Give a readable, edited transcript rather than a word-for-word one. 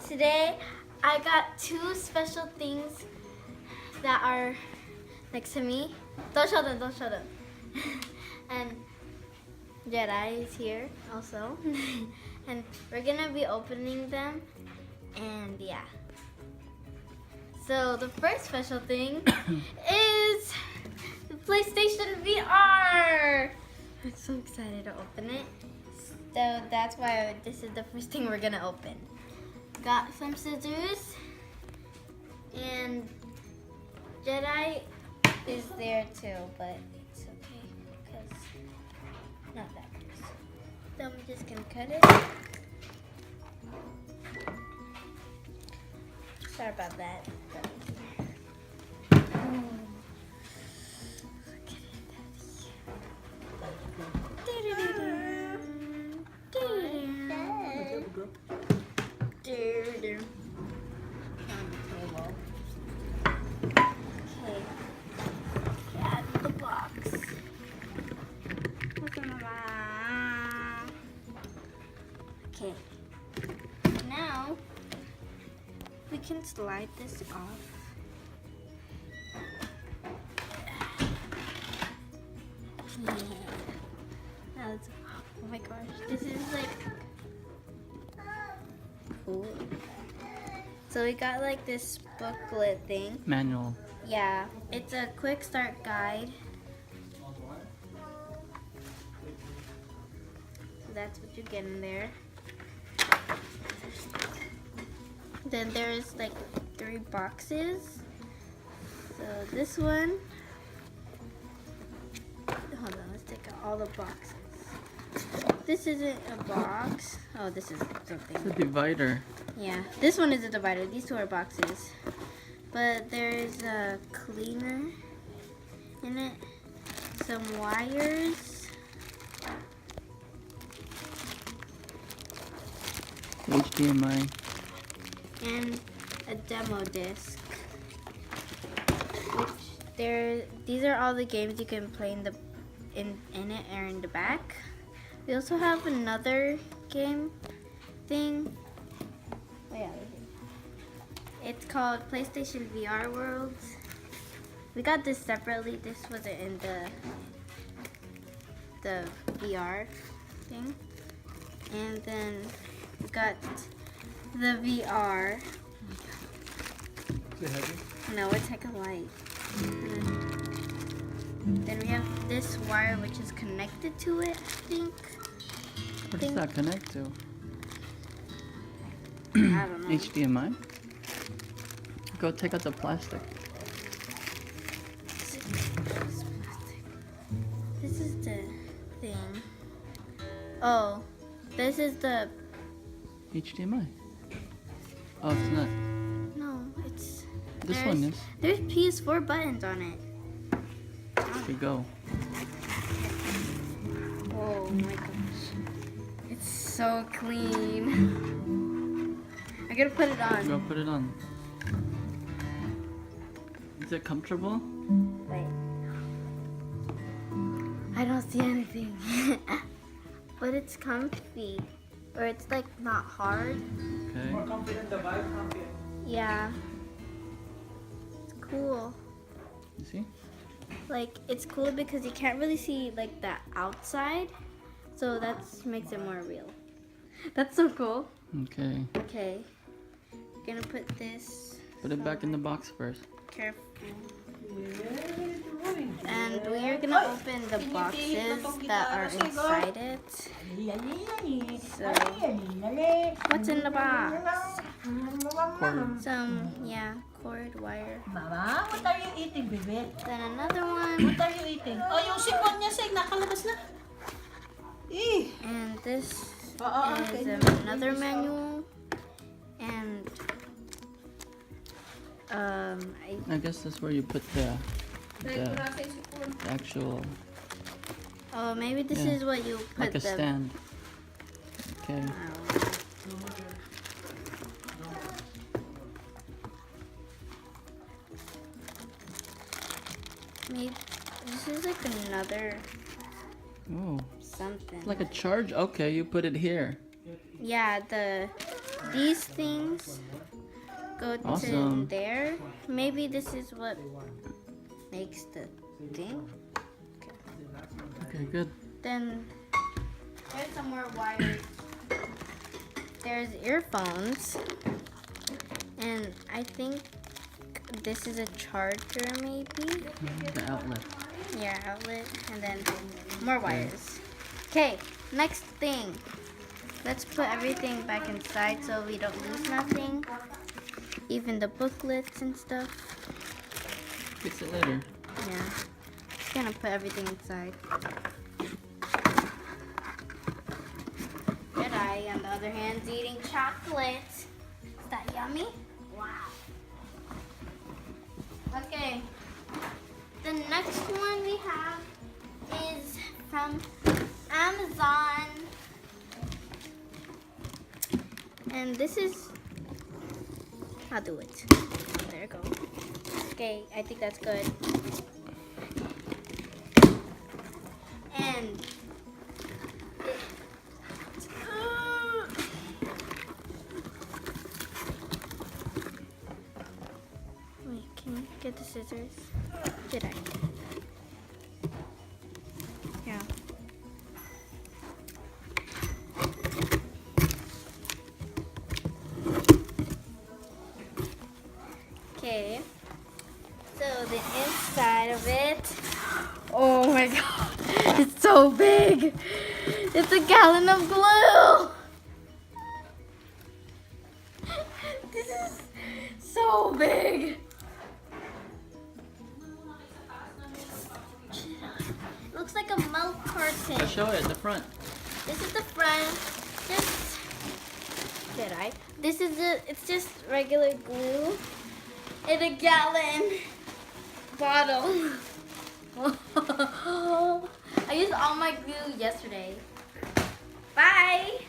Today I got two special things that are next to me. Don't show them, don't show them. And Jedi is here also. And we're gonna be opening them. And yeah. So the first special thing is the PlayStation VR. I'm so excited to open it. So that's why this is the first thing we're gonna open. Got some scissors, and Jedi is there too, but it's okay because not that close. So I'm just gonna cut it. Sorry about that. Okay, now we can slide this off. Yeah. Now it's, oh my gosh, this is like cool. So we got like this booklet thing. Manual. Yeah, it's a quick start guide. So that's what you get in there. Then there's like 3 boxes. So this one, hold on, let's take out all the boxes. This isn't a box. Oh, this is something. It's a divider. Yeah, this one is a divider. These 2 are boxes. But there's a cleaner in it, some wires, HDMI. and a demo disc. These are all the games you can play in it or in the back. We also have another game thing. Oh yeah, it's called PlayStation VR Worlds. We got this separately. This wasn't in the VR thing. And then we got the VR. Is it heavy? No, it's like a light. Then we have this wire which is connected to it, I think. What does that connect to? I don't know. HDMI? Go take out the plastic. This is the thing. Oh, this is the... HDMI? Oh, it's not. No, it's... This one is. There's PS4 buttons on it. There you go. Oh my gosh. It's so clean. I'm gonna put it on. Go put it on. Is it comfortable? Wait. I don't see anything. But it's comfy. Or it's like not hard. Okay. More confident the vibe, confident. Yeah. It's cool. You see? Like, it's cool because you can't really see like the outside. So that makes it more real. That's so cool. Okay. Okay. We're gonna put this Put it back in the box first. careful. And we are gonna open the boxes that are inside it. So, what's in the box? Cord. Some, yeah, cord, wire. Mama, what are you eating, baby? Then another one. What are you eating? Oh, yung sipon niya, Sig, nakalabas na. Eh. And this Okay. is another manual. And, I guess that's where you put the actual, oh, maybe this Yeah, is what you put like a the... stand. Okay. Maybe this is like another Oh, something. it's like a charge. Okay, you put it here. Yeah, the these things go Awesome. to there. Maybe this is what makes the thing. Okay, good. Then there's some more wires. There's earphones. And I think this is a charger maybe. The outlet. Yeah, outlet. And then more wires. Okay, next thing. Let's put everything back inside so we don't lose nothing. Even the booklets and stuff. Fix it later. Yeah. Just gonna put everything inside. Jedi, on the other hand, is eating chocolate. Is that yummy? Wow. Okay. The next one we have is from Amazon. And this is, I'll do it. There you go. Okay, I think that's good. And wait, can you get the scissors? Did I? Yeah. Okay. So the inside of it. Oh my god. It's so big. It's a gallon of glue. This is so big. Looks like a milk carton. Show it at the front. This is the front. Did I? This is it's just regular glue in a gallon bottle. I used all my glue yesterday. Bye.